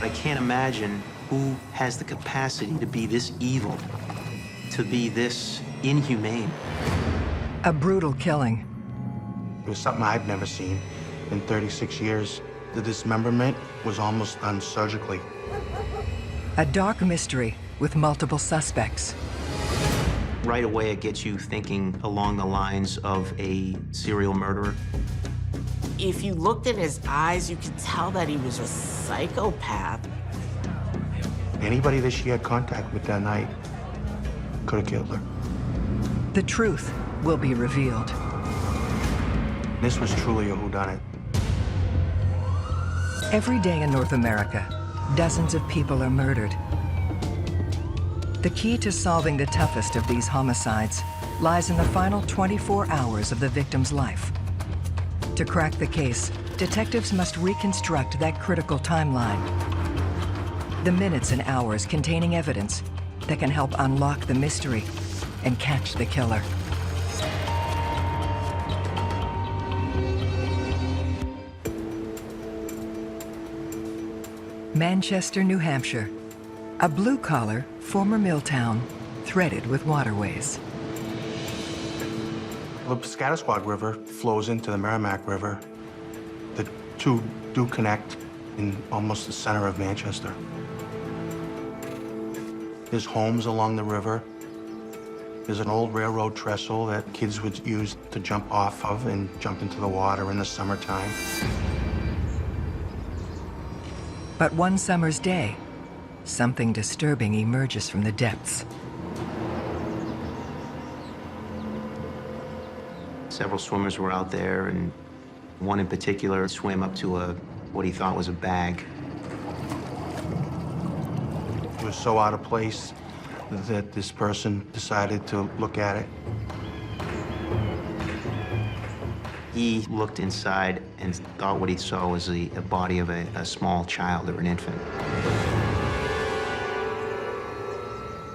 I can't imagine who has the capacity to be this evil, to be this inhumane. A brutal killing. It was something I've never seen in 36 years. The dismemberment was almost done surgically. A dark mystery with multiple suspects. Right away, it gets you thinking along the lines of a serial murderer. If you looked at his eyes, you could tell that he was a psychopath. Anybody that she had contact with that night could have killed her. The truth will be revealed. This was truly a whodunit. Every day in North America, dozens of people are murdered. The key to solving the toughest of these homicides lies in the final 24 hours of the victim's life. To crack the case, detectives must reconstruct that critical timeline. The minutes and hours containing evidence that can help unlock the mystery and catch the killer. Manchester, New Hampshire, a blue-collar, former mill town threaded with waterways. The Piscataqua River flows into the Merrimack River. The two do connect in almost the center of Manchester. There's homes along the river. There's an old railroad trestle that kids would use to jump off of and jump into the water in the summertime. But one summer's day, something disturbing emerges from the depths. Several swimmers were out there, and one in particular swam up to what he thought was a bag. It was so out of place that this person decided to look at it. He looked inside and thought what he saw was a body of a small child or an infant.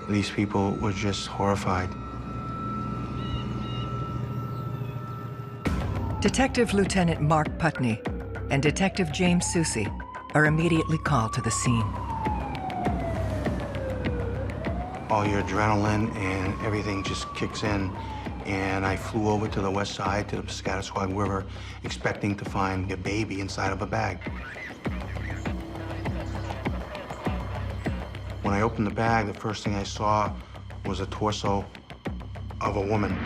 These people were just horrified. Detective Lieutenant Mark Putney and Detective James Susi are immediately called to the scene. All your adrenaline and everything just kicks in. And I flew over to the west side, to the Piscataqua River, expecting to find a baby inside of a bag. When I opened the bag, the first thing I saw was a torso of a woman.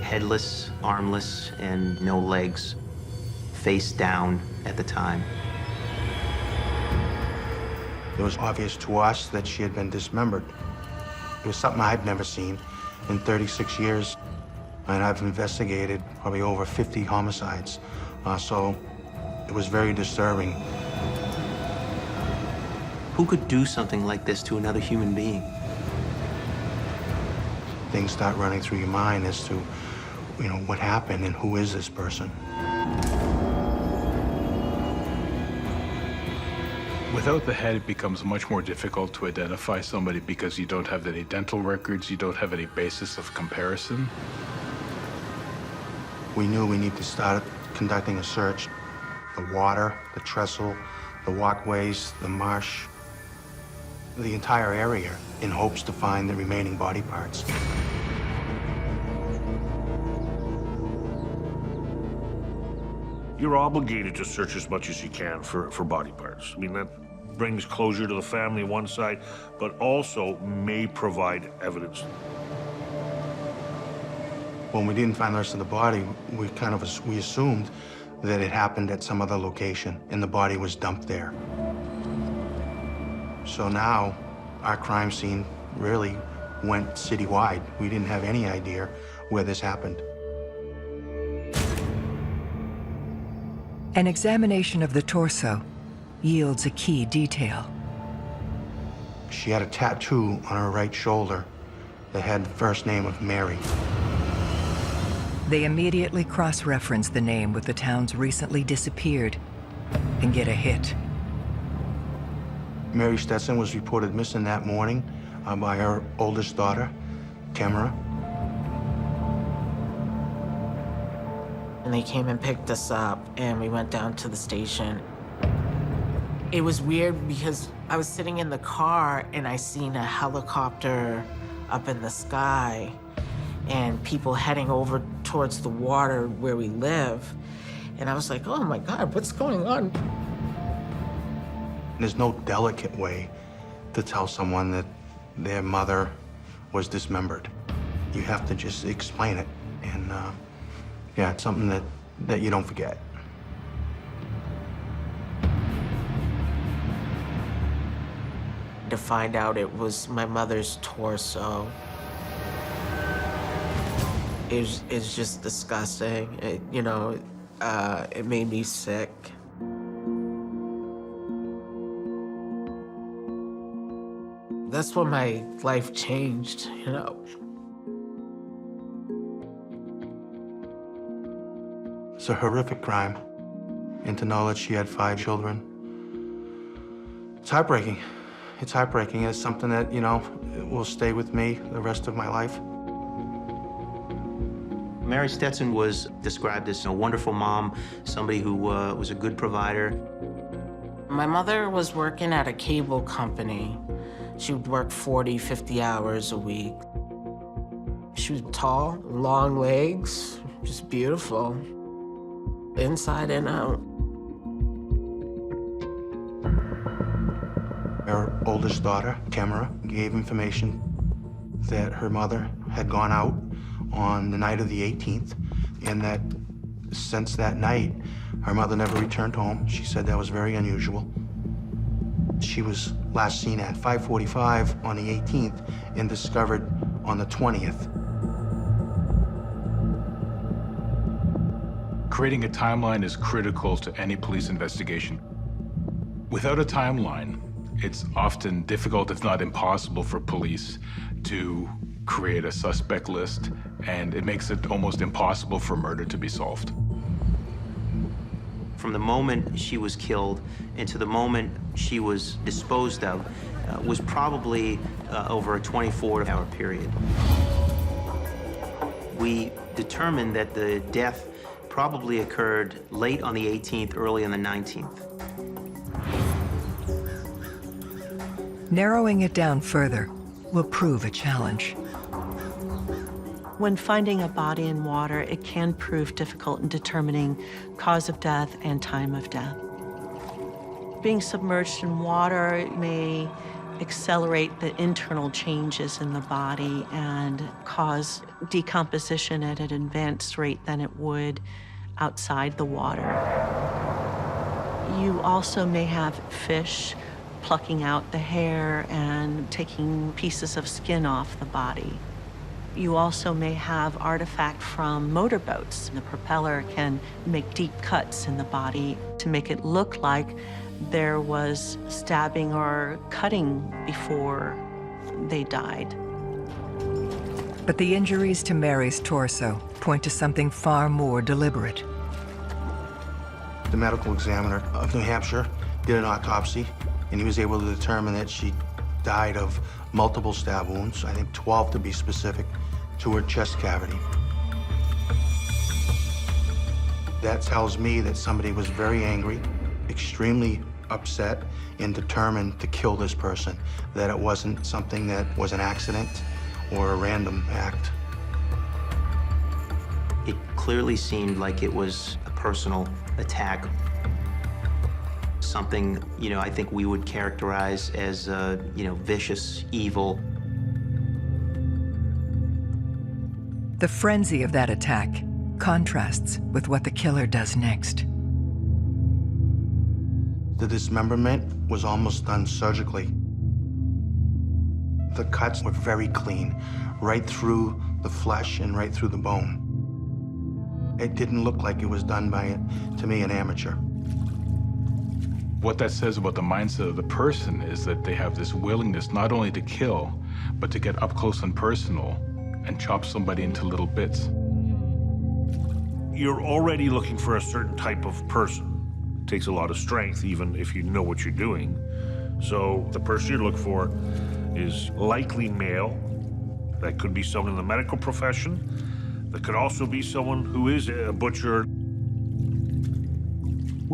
Headless, armless, and no legs, face down at the time. It was obvious to us that she had been dismembered. It was something I've never seen in 36 years, and I've investigated probably over 50 homicides, so it was very disturbing. Who could do something like this to another human being? Things start running through your mind as to, what happened and who is this person. Without the head, it becomes much more difficult to identify somebody because you don't have any dental records, you don't have any basis of comparison. We knew we need to start conducting a search. The water, the trestle, the walkways, the marsh, the entire area, in hopes to find the remaining body parts. You're obligated to search as much as you can for body parts. I mean, that brings closure to the family on one side, but also may provide evidence. When we didn't find the rest of the body, we assumed that it happened at some other location and the body was dumped there. So now our crime scene really went citywide. We didn't have any idea where this happened. An examination of the torso yields a key detail. She had a tattoo on her right shoulder that had the first name of Mary. They immediately cross-reference the name with the town's recently disappeared and get a hit. Mary Stetson was reported missing that morning by her oldest daughter, Tamara. And they came and picked us up, and we went down to the station. It was weird because I was sitting in the car and I seen a helicopter up in the sky and people heading over towards the water where we live. And I was like, oh my God, what's going on? There's no delicate way to tell someone that their mother was dismembered. You have to just explain it. And yeah, it's something that you don't forget. To find out it was my mother's torso. It's just disgusting. It made me sick. That's when my life changed, It's a horrific crime. And to know that she had 5 children, it's heartbreaking. It's heartbreaking. It's something that, will stay with me the rest of my life. Mary Stetson was described as a wonderful mom, somebody who was a good provider. My mother was working at a cable company. She would work 40, 50 hours a week. She was tall, long legs, just beautiful, inside and out. Her oldest daughter, Tamara, gave information that her mother had gone out on the night of the 18th, and that since that night, her mother never returned home. She said that was very unusual. She was last seen at 5:45 on the 18th and discovered on the 20th. Creating a timeline is critical to any police investigation. Without a timeline, it's often difficult, if not impossible, for police to create a suspect list, and it makes it almost impossible for murder to be solved. From the moment she was killed into the moment she was disposed of was probably over a 24-hour period. We determined that the death probably occurred late on the 18th, early on the 19th. Narrowing it down further will prove a challenge. When finding a body in water, it can prove difficult in determining cause of death and time of death. Being submerged in water may accelerate the internal changes in the body and cause decomposition at an advanced rate than it would outside the water. You also may have fish plucking out the hair and taking pieces of skin off the body. You also may have artifact from motorboats. The propeller can make deep cuts in the body to make it look like there was stabbing or cutting before they died. But the injuries to Mary's torso point to something far more deliberate. The medical examiner of New Hampshire did an autopsy, and he was able to determine that she died of multiple stab wounds, I think 12 to be specific, to her chest cavity. That tells me that somebody was very angry, extremely upset, and determined to kill this person, that it wasn't something that was an accident or a random act. It clearly seemed like it was a personal attack. Something, I think we would characterize as, vicious, evil. The frenzy of that attack contrasts with what the killer does next. The dismemberment was almost done surgically. The cuts were very clean, right through the flesh and right through the bone. It didn't look like it was done by, to me, an amateur. What that says about the mindset of the person is that they have this willingness not only to kill, but to get up close and personal and chop somebody into little bits. You're already looking for a certain type of person. It takes a lot of strength, even if you know what you're doing. So the person you look for is likely male. That could be someone in the medical profession. That could also be someone who is a butcher.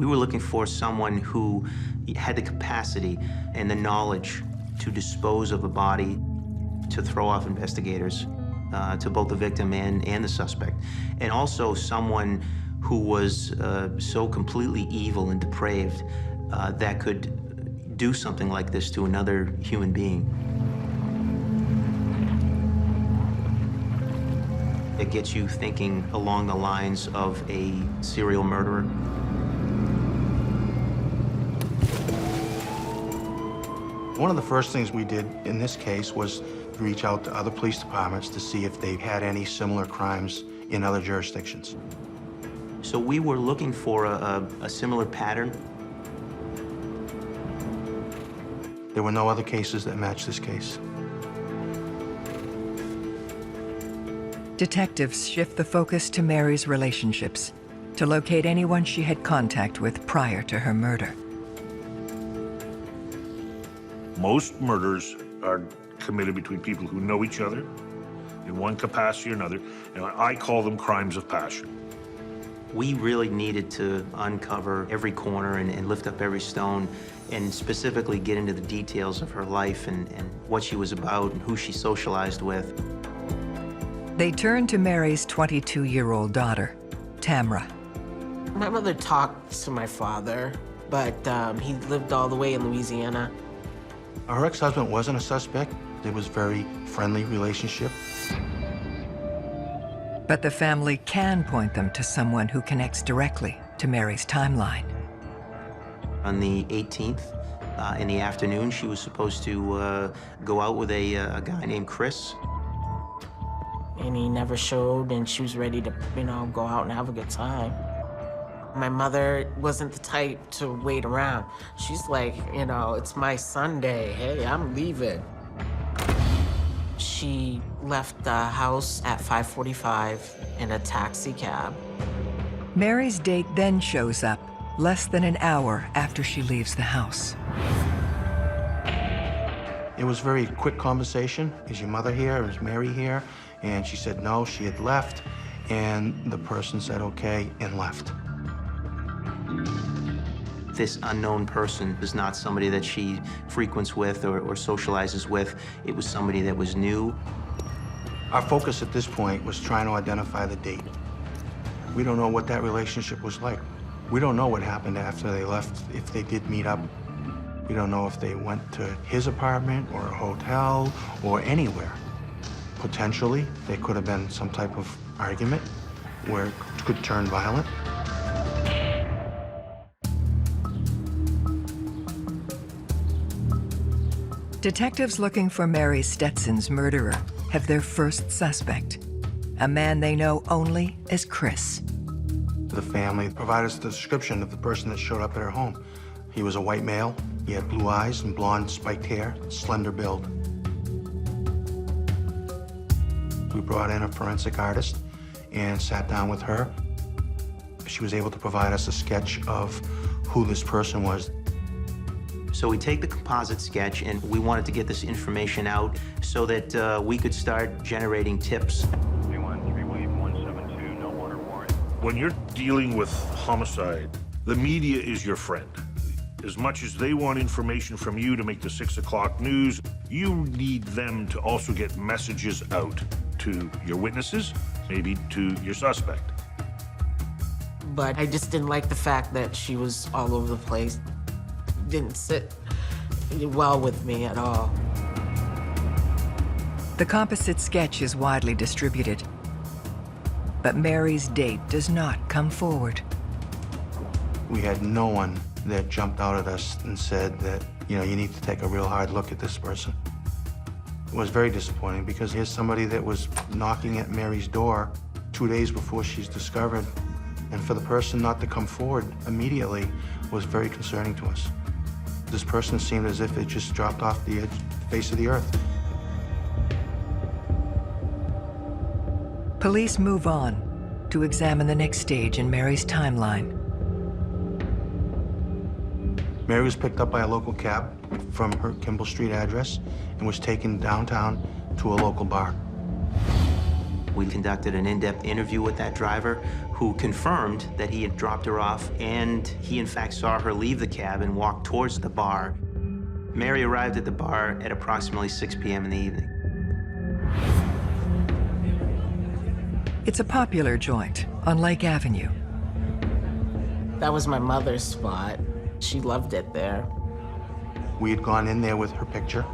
We were looking for someone who had the capacity and the knowledge to dispose of a body, to throw off investigators, to both the victim and the suspect. And also someone who was so completely evil and depraved that could do something like this to another human being. It gets you thinking along the lines of a serial murderer. One of the first things we did in this case was reach out to other police departments to see if they had any similar crimes in other jurisdictions. So we were looking for a similar pattern. There were no other cases that matched this case. Detectives shift the focus to Mary's relationships to locate anyone she had contact with prior to her murder. Most murders are committed between people who know each other in one capacity or another, and I call them crimes of passion. We really needed to uncover every corner and lift up every stone and specifically get into the details of her life and what she was about and who she socialized with. They turn to Mary's 22-year-old daughter, Tamra. My mother talked to my father, but he lived all the way in Louisiana. Her ex-husband wasn't a suspect. It was a very friendly relationship. But the family can point them to someone who connects directly to Mary's timeline. On the 18th, in the afternoon, she was supposed to go out with a guy named Chris. And he never showed, and she was ready to, go out and have a good time. My mother wasn't the type to wait around. She's like, it's my Sunday. Hey, I'm leaving. She left the house at 5:45 in a taxi cab. Mary's date then shows up less than an hour after she leaves the house. It was a very quick conversation. Is your mother here? Is Mary here? And she said no, she had left. And the person said okay and left. This unknown person is not somebody that she frequents with or socializes with. It was somebody that was new. Our focus at this point was trying to identify the date. We don't know what that relationship was like. We don't know what happened after they left, if they did meet up. We don't know if they went to his apartment or a hotel or anywhere. Potentially, there could have been some type of argument where it could turn violent. Detectives looking for Mary Stetson's murderer have their first suspect, a man they know only as Chris. The family provided us the description of the person that showed up at her home. He was a white male. He had blue eyes and blonde spiked hair, slender build. We brought in a forensic artist and sat down with her. She was able to provide us a sketch of who this person was. So we take the composite sketch and we wanted to get this information out so that we could start generating tips. When you're dealing with homicide, the media is your friend. As much as they want information from you to make the 6 o'clock news, you need them to also get messages out to your witnesses, maybe to your suspect. But I just didn't like the fact that she was all over the place. Didn't sit well with me at all. The composite sketch is widely distributed, but Mary's date does not come forward. We had no one that jumped out at us and said that, you need to take a real hard look at this person. It was very disappointing because here's somebody that was knocking at Mary's door 2 days before she's discovered, and for the person not to come forward immediately was very concerning to us. This person seemed as if it just dropped off the face of the earth. Police move on to examine the next stage in Mary's timeline. Mary was picked up by a local cab from her Kimball Street address and was taken downtown to a local bar. We conducted an in-depth interview with that driver who confirmed that he had dropped her off, and he in fact saw her leave the cab and walk towards the bar. Mary arrived at the bar at approximately 6 p.m. in the evening. It's a popular joint on Lake Avenue. That was my mother's spot. She loved it there. We had gone in there with her picture.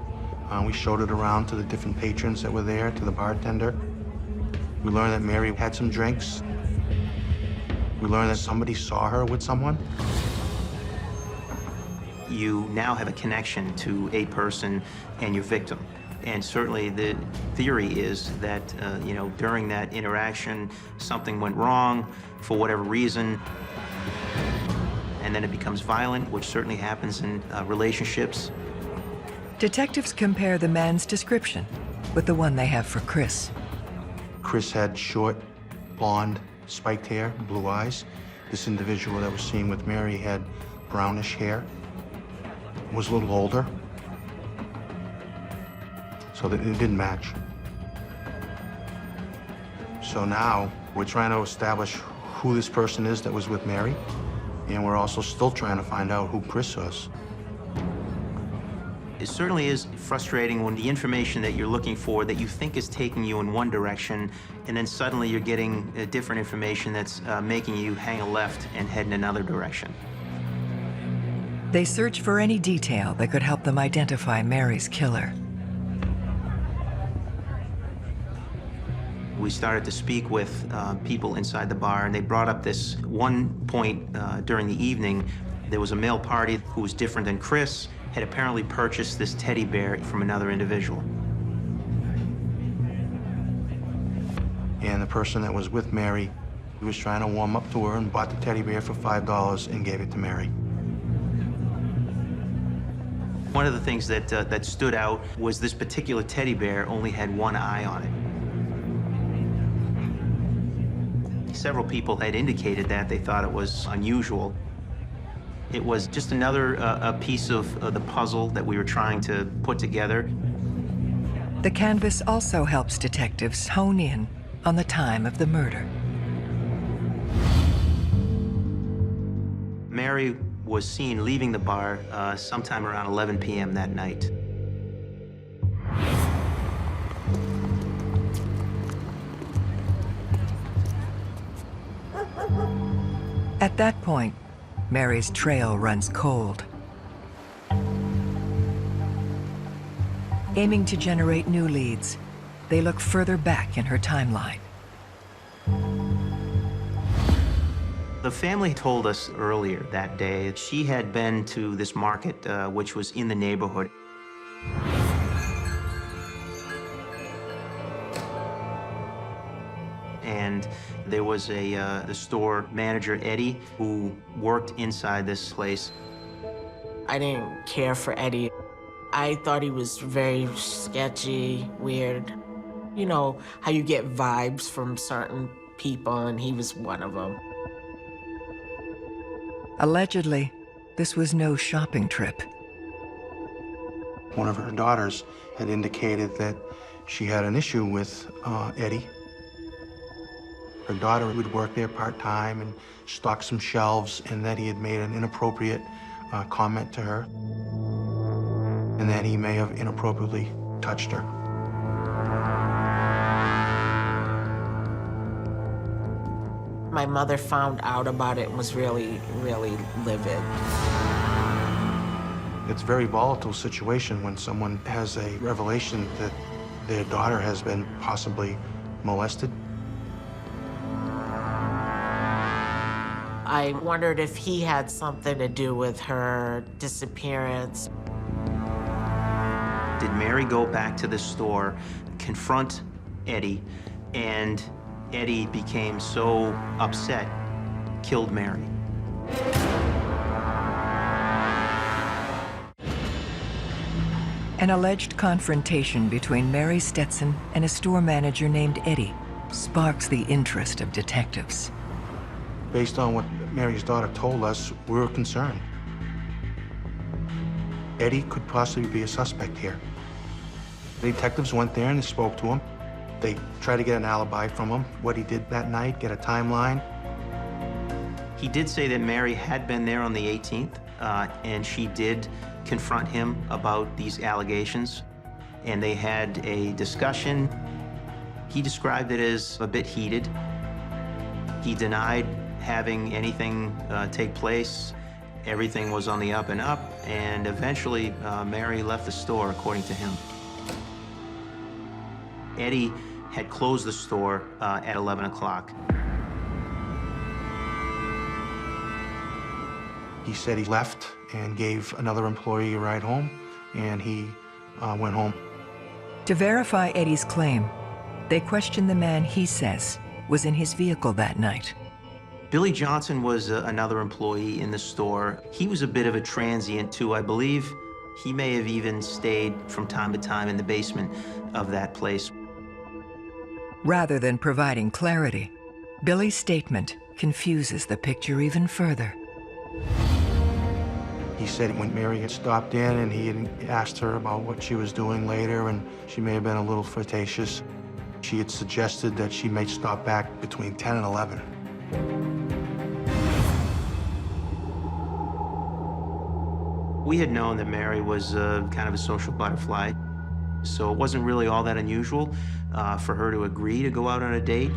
We showed it around to the different patrons that were there, to the bartender. We learned that Mary had some drinks. We learned that somebody saw her with someone. You now have a connection to a person and your victim. And certainly the theory is that, during that interaction, something went wrong for whatever reason, and then it becomes violent, which certainly happens in relationships. Detectives compare the man's description with the one they have for Chris. Chris had short, blonde, spiked hair, blue eyes. This individual that was seen with Mary had brownish hair, was a little older, so that it didn't match. So now we're trying to establish who this person is that was with Mary, and we're also still trying to find out who Chris was. It certainly is frustrating when the information that you're looking for that you think is taking you in one direction, and then suddenly you're getting different information that's making you hang a left and head in another direction. They search for any detail that could help them identify Mary's killer. We started to speak with people inside the bar, and they brought up this one point during the evening. There was a male party who was different than Chris, had apparently purchased this teddy bear from another individual. And the person that was with Mary, he was trying to warm up to her and bought the teddy bear for $5 and gave it to Mary. One of the things that stood out was this particular teddy bear only had one eye on it. Several people had indicated that they thought it was unusual. It was just another a piece of the puzzle that we were trying to put together. The canvas also helps detectives hone in on the time of the murder. Mary was seen leaving the bar sometime around 11 p.m. that night. At that point, Mary's trail runs cold. Aiming to generate new leads, they look further back in her timeline. The family told us earlier that day she had been to this market, which was in the neighborhood. And there was the store manager, Eddie, who worked inside this place. I didn't care for Eddie. I thought he was very sketchy, weird. You know, how you get vibes from certain people, and he was one of them. Allegedly, this was no shopping trip. One of her daughters had indicated that she had an issue with Eddie. Her daughter would work there part-time and stock some shelves, and that he had made an inappropriate comment to her, and that he may have inappropriately touched her. My mother found out about it and was really, really livid. It's a very volatile situation when someone has a revelation that their daughter has been possibly molested. I wondered if he had something to do with her disappearance. Did Mary go back to the store, confront Eddie, and Eddie became so upset, killed Mary? An alleged confrontation between Mary Stetson and a store manager named Eddie sparks the interest of detectives. Based on what Mary's daughter told us, we were concerned. Eddie could possibly be a suspect here. The detectives went there and they spoke to him. They tried to get an alibi from him, what he did that night, get a timeline. He did say that Mary had been there on the 18th, and she did confront him about these allegations, and they had a discussion. He described it as a bit heated. He denied having anything take place. Everything was on the up and up, and eventually Mary left the store, according to him. Eddie had closed the store at 11 o'clock. He said he left and gave another employee a ride home, and he went home. To verify Eddie's claim, they questioned the man he says was in his vehicle that night. Billy Johnson was another employee in the store. He was a bit of a transient, too. I believe he may have even stayed from time to time in the basement of that place. Rather than providing clarity, Billy's statement confuses the picture even further. He said when Mary had stopped in and he had asked her about what she was doing later, and she may have been a little flirtatious, she had suggested that she may stop back between 10 and 11. We had known that Mary was kind of a social butterfly, so it wasn't really all that unusual for her to agree to go out on a date.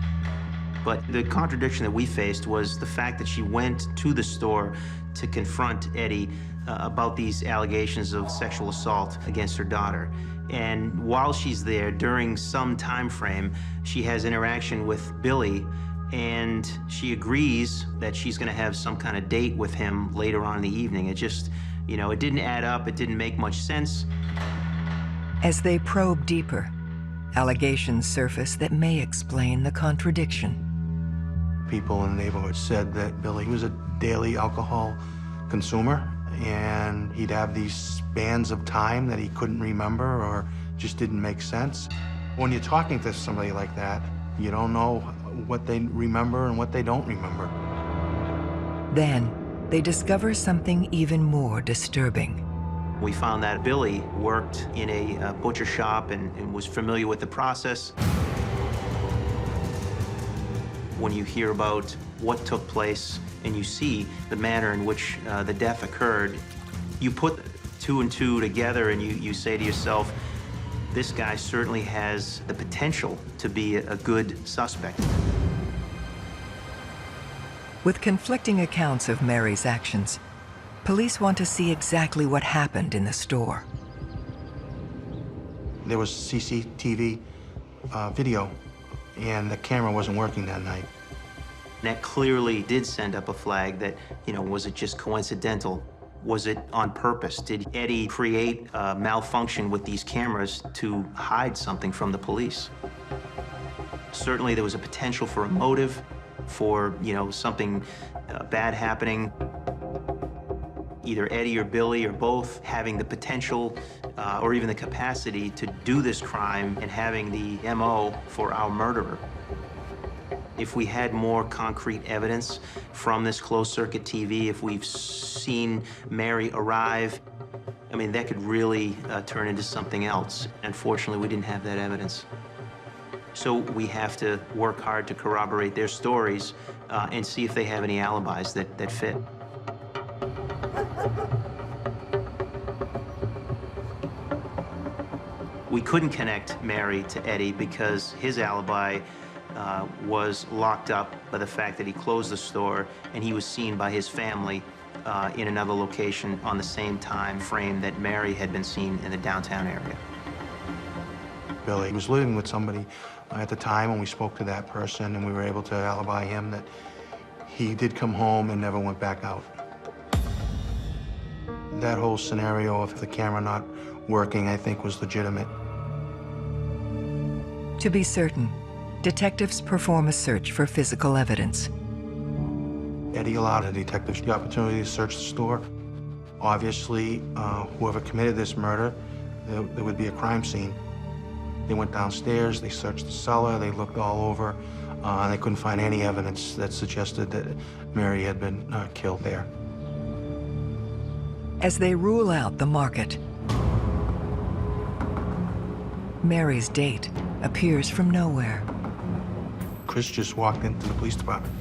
But the contradiction that we faced was the fact that she went to the store to confront Eddie about these allegations of sexual assault against her daughter. And while she's there, during some time frame, she has interaction with Billy, and she agrees that she's gonna have some kind of date with him later on in the evening. It just, you know, it didn't add up, it didn't make much sense. As they probe deeper, allegations surface that may explain the contradiction. People in the neighborhood said that Billy was a daily alcohol consumer, and he'd have these spans of time that he couldn't remember or just didn't make sense. When you're talking to somebody like that, you don't know what they remember and what they don't remember. Then, they discover something even more disturbing. We found that Billy worked in a butcher shop and was familiar with the process. When you hear about what took place and you see the manner in which the death occurred, you put two and two together and you say to yourself, this guy certainly has the potential to be a good suspect. With conflicting accounts of Mary's actions, police want to see exactly what happened in the store. There was CCTV video, and the camera wasn't working that night. That clearly did send up a flag that, you know, was it just coincidental? Was it on purpose? Did Eddie create a malfunction with these cameras to hide something from the police? Certainly there was a potential for a motive, for, you know, something bad happening. Either Eddie or Billy or both having the potential or even the capacity to do this crime and having the MO for our murderer. If we had more concrete evidence from this closed-circuit TV, if we've seen Mary arrive, I mean, that could really turn into something else. Unfortunately, we didn't have that evidence. So we have to work hard to corroborate their stories and see if they have any alibis that fit. We couldn't connect Mary to Eddie because his alibi was locked up by the fact that he closed the store and he was seen by his family in another location on the same time frame that Mary had been seen in the downtown area. Billy was living with somebody at the time when we spoke to that person, and we were able to alibi him that he did come home and never went back out. That whole scenario of the camera not working, I think, was legitimate. To be certain, detectives perform a search for physical evidence. Eddie allowed the detectives the opportunity to search the store. Obviously, whoever committed this murder, there would be a crime scene. They went downstairs, they searched the cellar, they looked all over, and they couldn't find any evidence that suggested that Mary had been killed there. As they rule out the market, Mary's date appears from nowhere. Chris just walked into the police department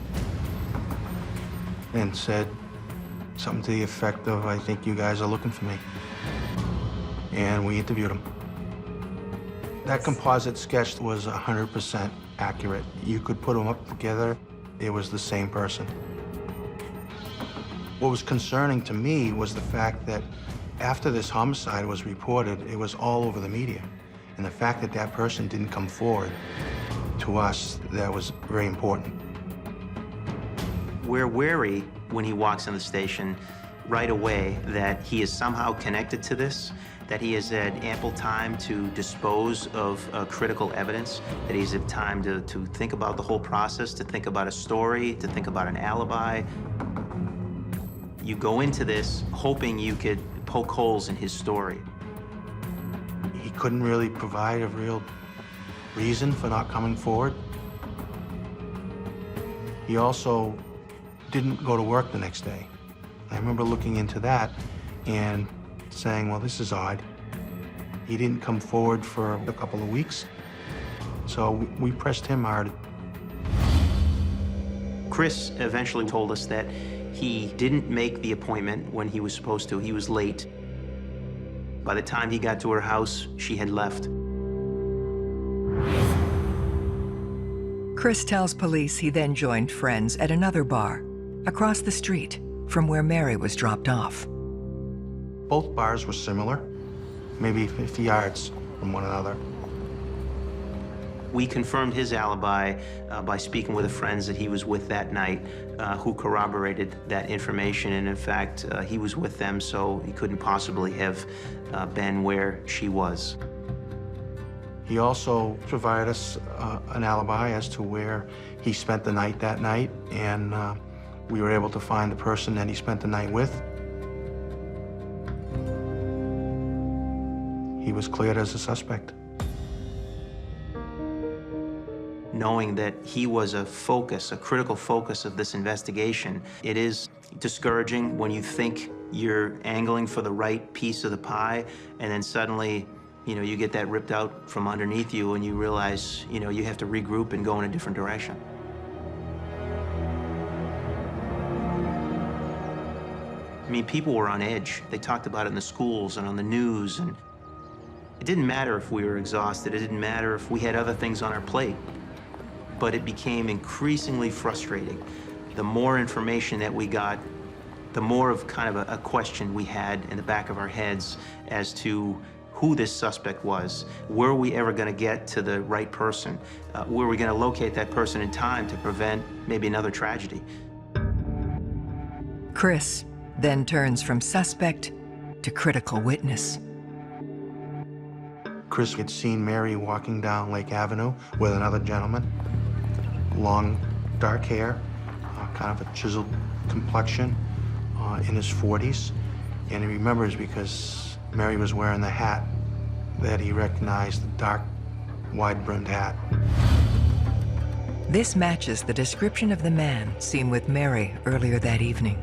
and said something to the effect of, "I think you guys are looking for me." And we interviewed him. That composite sketch was 100% accurate. You could put them up together, it was the same person. What was concerning to me was the fact that after this homicide was reported, it was all over the media. And the fact that that person didn't come forward to us, that was very important. We're wary when he walks in the station right away that he is somehow connected to this, that he has had ample time to dispose of critical evidence, that he's had time to think about the whole process, to think about a story, to think about an alibi. You go into this hoping you could poke holes in his story. He couldn't really provide a real reason for not coming forward. He also didn't go to work the next day. I remember looking into that and saying, well, this is odd. He didn't come forward for a couple of weeks, so we pressed him hard. Chris eventually told us that he didn't make the appointment when he was supposed to. He was late. By the time he got to her house, she had left. Chris tells police he then joined friends at another bar across the street from where Mary was dropped off. Both bars were similar, maybe 50 yards from one another. We confirmed his alibi by speaking with the friends that he was with that night, who corroborated that information. And in fact, he was with them, so he couldn't possibly have been where she was. He also provided us an alibi as to where he spent the night that night, and we were able to find the person that he spent the night with. He was cleared as a suspect. Knowing that he was a focus, a critical focus of this investigation, it is discouraging when you think you're angling for the right piece of the pie, and then suddenly, you get that ripped out from underneath you, and you realize, you have to regroup and go in a different direction. I mean, people were on edge. They talked about it in the schools and on the news, and it didn't matter if we were exhausted. It didn't matter if we had other things on our plate. But it became increasingly frustrating. The more information that we got, the more of kind of a question we had in the back of our heads as to who this suspect was. Were we ever going to get to the right person? Were we going to locate that person in time to prevent maybe another tragedy? Chris then turns from suspect to critical witness. Chris had seen Mary walking down Lake Avenue with another gentleman. Long, dark hair, kind of a chiseled complexion, in his 40s. And he remembers because Mary was wearing the hat that he recognized, the dark, wide-brimmed hat. This matches the description of the man seen with Mary earlier that evening.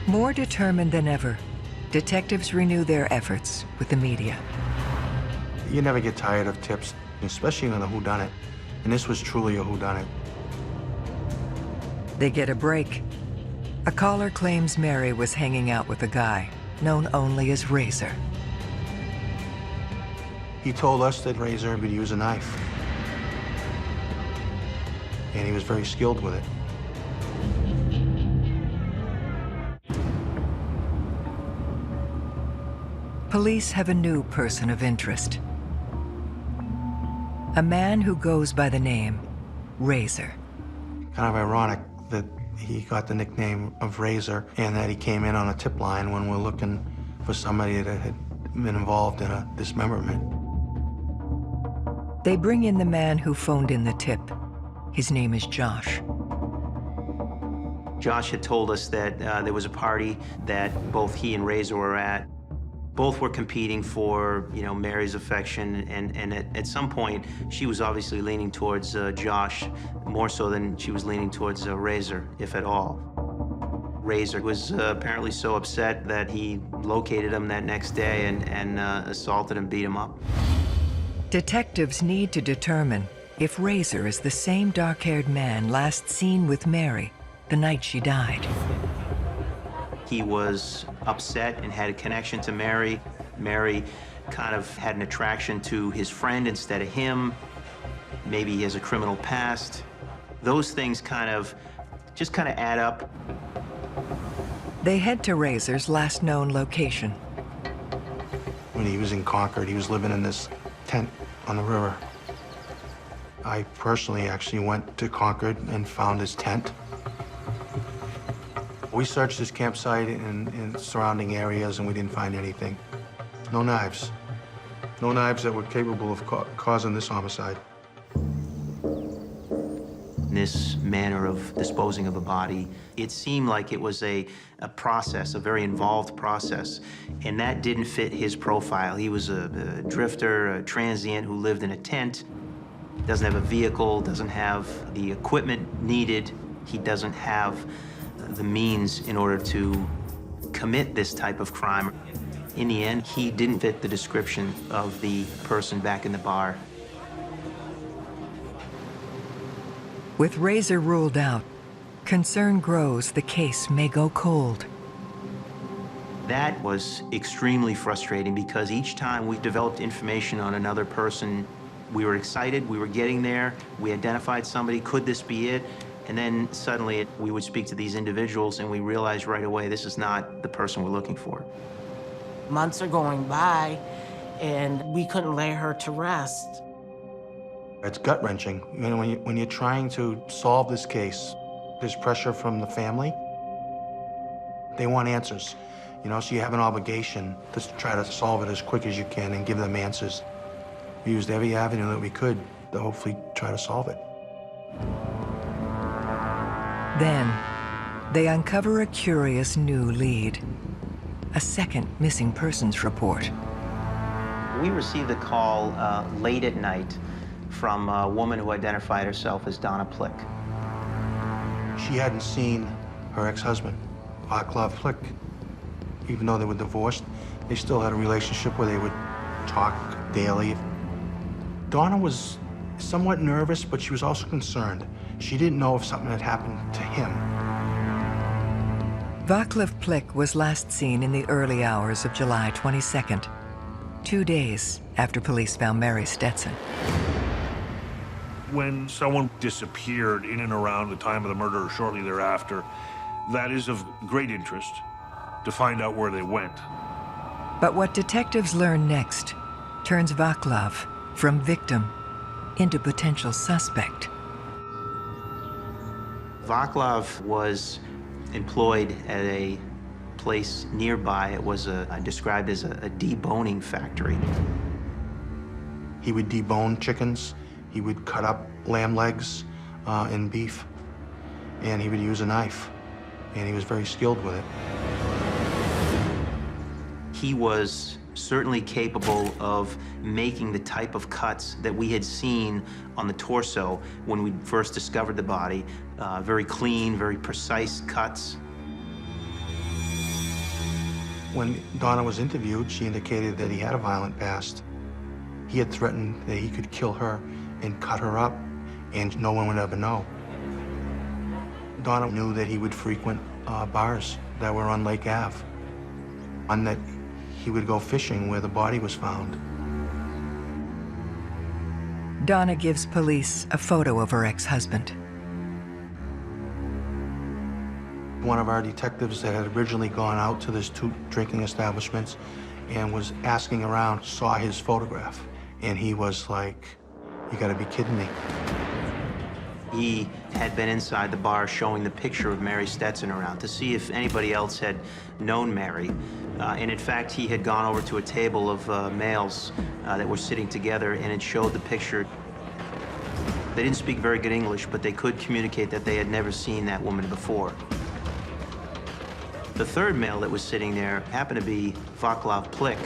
More determined than ever, detectives renew their efforts with the media. You never get tired of tips, especially on a whodunit. And this was truly a whodunit. They get a break. A caller claims Mary was hanging out with a guy known only as Razer. He told us that Razer would use a knife. And he was very skilled with it. Police have a new person of interest. A man who goes by the name Razer. Kind of ironic that he got the nickname of Razer and that he came in on a tip line when we're looking for somebody that had been involved in a dismemberment. They bring in the man who phoned in the tip. His name is Josh. Josh had told us that there was a party that both he and Razer were at. Both were competing for, you know, Mary's affection, and at some point, she was obviously leaning towards Josh, more so than she was leaning towards Razer, if at all. Razer was apparently so upset that he located him that next day and assaulted and beat him up. Detectives need to determine if Razer is the same dark-haired man last seen with Mary the night she died. He was upset and had a connection to Mary. Mary kind of had an attraction to his friend instead of him. Maybe he has a criminal past. Those things just kind of add up. They head to Razer's last known location. When he was in Concord, he was living in this tent on the river. I personally actually went to Concord and found his tent. We searched his campsite and surrounding areas, and we didn't find anything. No knives. No knives that were capable of causing this homicide. This manner of disposing of a body, it seemed like it was a process, a very involved process, and that didn't fit his profile. He was a drifter, a transient who lived in a tent, doesn't have a vehicle, doesn't have the equipment needed. He doesn't have the means in order to commit this type of crime. In the end, he didn't fit the description of the person back in the bar. With Razer ruled out, concern grows the case may go cold. That was extremely frustrating because each time we developed information on another person, we were excited, we were getting there, we identified somebody, could this be it? And then suddenly we would speak to these individuals and we realized right away this is not the person we're looking for. Months are going by and we couldn't lay her to rest. It's gut-wrenching. You know, when you're trying to solve this case, there's pressure from the family. They want answers, you know, so you have an obligation to try to solve it as quick as you can and give them answers. We used every avenue that we could to hopefully try to solve it. Then, they uncover a curious new lead. A second missing persons report. We received a call late at night from a woman who identified herself as Donna Plick. She hadn't seen her ex-husband, Vaclav Plick. Even though they were divorced, they still had a relationship where they would talk daily. Donna was somewhat nervous, but she was also concerned. She didn't know if something had happened to him. Vaclav Plick was last seen in the early hours of July 22nd, 2 days after police found Mary Stetson. When someone disappeared in and around the time of the murder or shortly thereafter, that is of great interest to find out where they went. But what detectives learn next turns Vaclav from victim into potential suspect. Vaclav was employed at a place nearby. It was described as a deboning factory. He would debone chickens. He would cut up lamb legs and beef, and he would use a knife, and he was very skilled with it. He was certainly capable of making the type of cuts that we had seen on the torso when we first discovered the body. Very clean, very precise cuts. When Donna was interviewed, she indicated that he had a violent past. He had threatened that he could kill her and cut her up, and no one would ever know. Donna knew that he would frequent bars that were on Lake Ave, and that he would go fishing where the body was found. Donna gives police a photo of her ex-husband. One of our detectives that had originally gone out to these two drinking establishments and was asking around saw his photograph, and he was like, "You gotta be kidding me." He had been inside the bar showing the picture of Mary Stetson around to see if anybody else had known Mary. And in fact, he had gone over to a table of males that were sitting together, and it showed the picture. They didn't speak very good English, but they could communicate that they had never seen that woman before. The third male that was sitting there happened to be Vaclav Plik.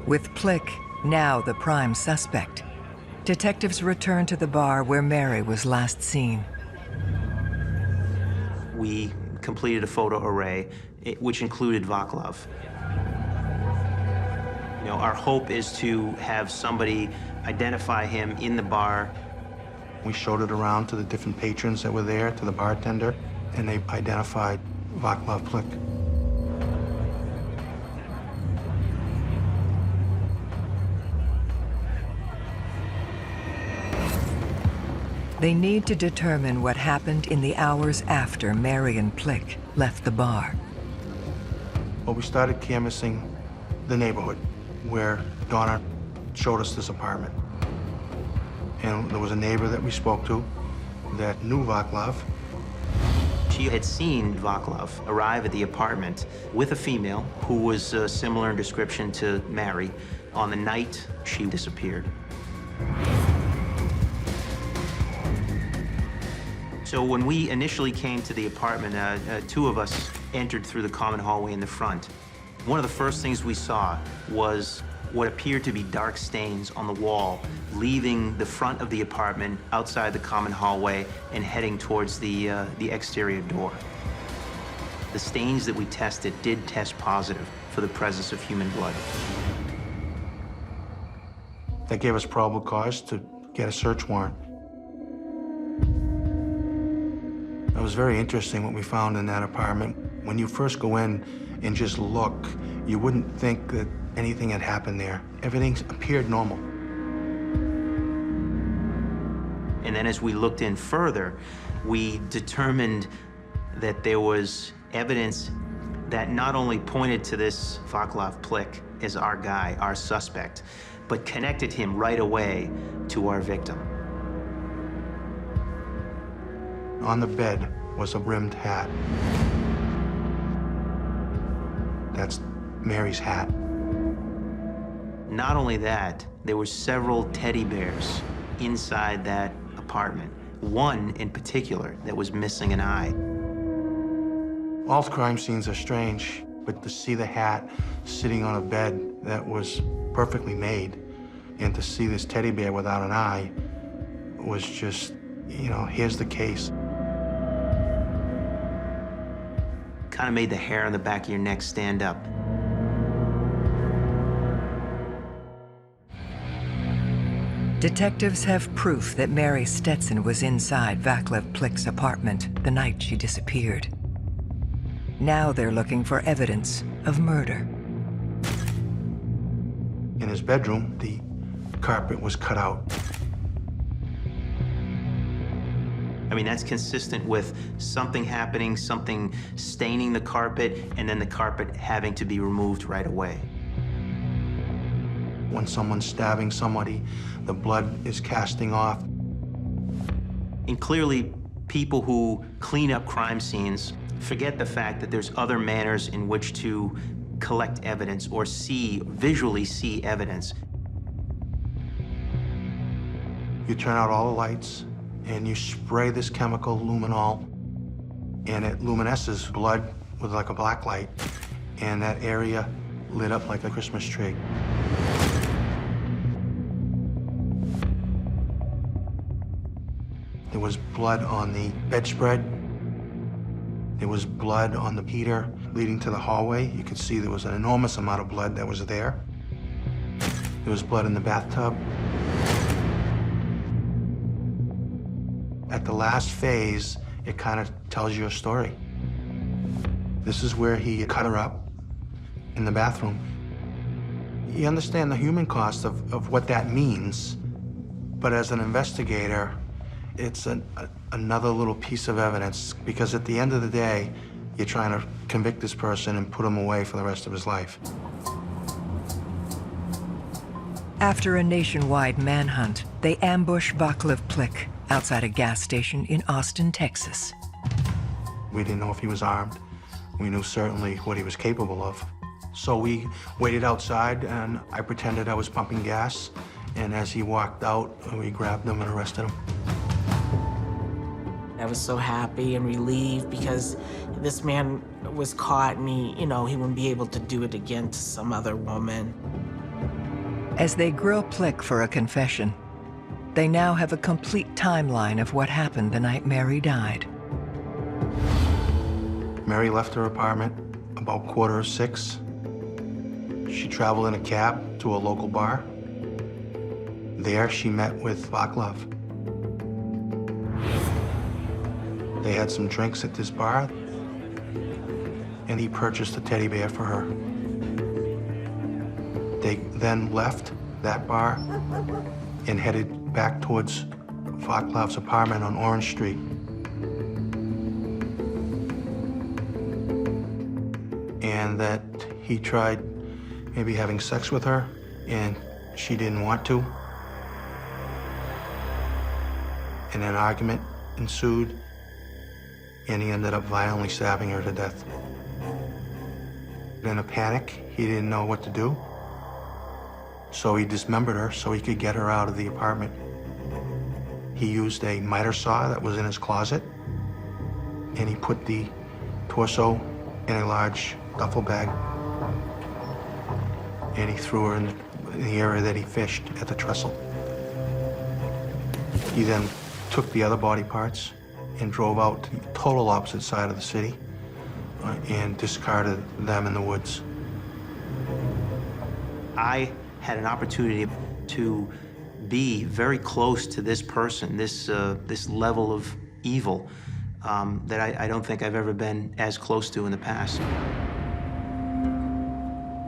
With Plik now the prime suspect, detectives return to the bar where Mary was last seen. We completed a photo array, which included Vaclav. You know, our hope is to have somebody identify him in the bar. We showed it around to the different patrons that were there, to the bartender, and they identified Vaclav Plik. They need to determine what happened in the hours after Mary and Plik left the bar. Well, we started canvassing the neighborhood where Donna showed us this apartment. And there was a neighbor that we spoke to that knew Vaclav. She had seen Vaclav arrive at the apartment with a female who was similar in description to Mary on the night she disappeared. So when we initially came to the apartment, two of us entered through the common hallway in the front. One of the first things we saw was what appeared to be dark stains on the wall, leaving the front of the apartment outside the common hallway and heading towards the exterior door. The stains that we tested did test positive for the presence of human blood. That gave us probable cause to get a search warrant. It was very interesting what we found in that apartment. When you first go in and just look, you wouldn't think that anything had happened there. Everything appeared normal. And then as we looked in further, we determined that there was evidence that not only pointed to this Vaclav Plik as our guy, our suspect, but connected him right away to our victim. On the bed was a rimmed hat. That's Mary's hat. Not only that, there were several teddy bears inside that apartment. One in particular that was missing an eye. All crime scenes are strange, but to see the hat sitting on a bed that was perfectly made, and to see this teddy bear without an eye was just, you know, here's the case. Kind of made the hair on the back of your neck stand up. Detectives have proof that Mary Stetson was inside Vaclav Plik's apartment the night she disappeared. Now they're looking for evidence of murder. In his bedroom, the carpet was cut out. I mean, that's consistent with something happening, something staining the carpet, and then the carpet having to be removed right away. When someone's stabbing somebody, the blood is casting off. And clearly, people who clean up crime scenes forget the fact that there's other manners in which to collect evidence or visually see evidence. You turn out all the lights, and you spray this chemical luminol, and it luminesces blood with like a black light, and that area lit up like a Christmas tree. There was blood on the bedspread. There was blood on the heater leading to the hallway. You could see there was an enormous amount of blood that was there. There was blood in the bathtub. At the last phase, it kind of tells you a story. This is where he cut her up in the bathroom. You understand the human cost of what that means, but as an investigator, it's another little piece of evidence, because at the end of the day, you're trying to convict this person and put him away for the rest of his life. After a nationwide manhunt, they ambush Vaclav Plik outside a gas station in Austin, Texas. We didn't know if he was armed. We knew certainly what he was capable of. So we waited outside, and I pretended I was pumping gas, and as he walked out, we grabbed him and arrested him. I was so happy and relieved because this man was caught and he wouldn't be able to do it again to some other woman. As they grill Plick for a confession, they now have a complete timeline of what happened the night Mary died. Mary left her apartment about 5:45. She traveled in a cab to a local bar. There, she met with Vaclav. They had some drinks at this bar, and he purchased a teddy bear for her. They then left that bar and headed back towards Vaclav's apartment on Orange Street. And that he tried maybe having sex with her, and she didn't want to. And an argument ensued, and he ended up violently stabbing her to death. In a panic, he didn't know what to do, so he dismembered her so he could get her out of the apartment. He used a miter saw that was in his closet, and he put the torso in a large duffel bag, and he threw her in the area that he fished at the trestle. He then took the other body parts and drove out to the total opposite side of the city and discarded them in the woods. I had an opportunity to be very close to this person, this level of evil that I don't think I've ever been as close to in the past.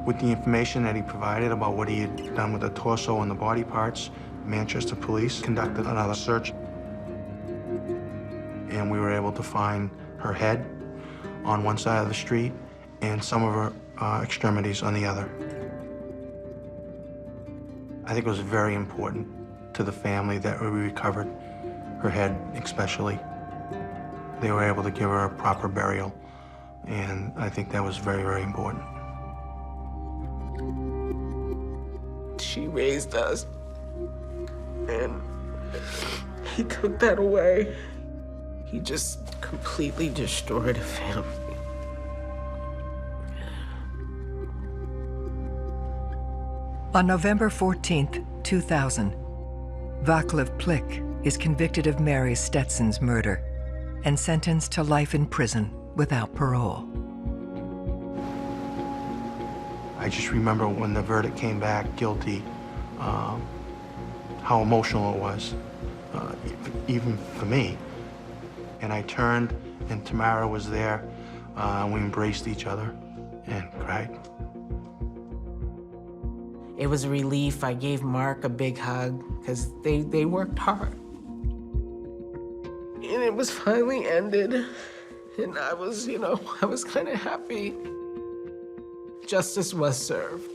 With the information that he provided about what he had done with the torso and the body parts, Manchester police conducted another search, and we were able to find her head on one side of the street and some of her extremities on the other. I think it was very important to the family that we recovered her head especially. They were able to give her a proper burial, and I think that was very, very important. She raised us, and he took that away. He just completely destroyed a family. On November 14th, 2000, Vaclav Plick is convicted of Mary Stetson's murder and sentenced to life in prison without parole. I just remember when the verdict came back guilty, how emotional it was, even for me. And I turned, and Tamara was there, and we embraced each other and cried. It was a relief. I gave Mark a big hug because they worked hard. And it was finally ended. And I was kind of happy. Justice was served.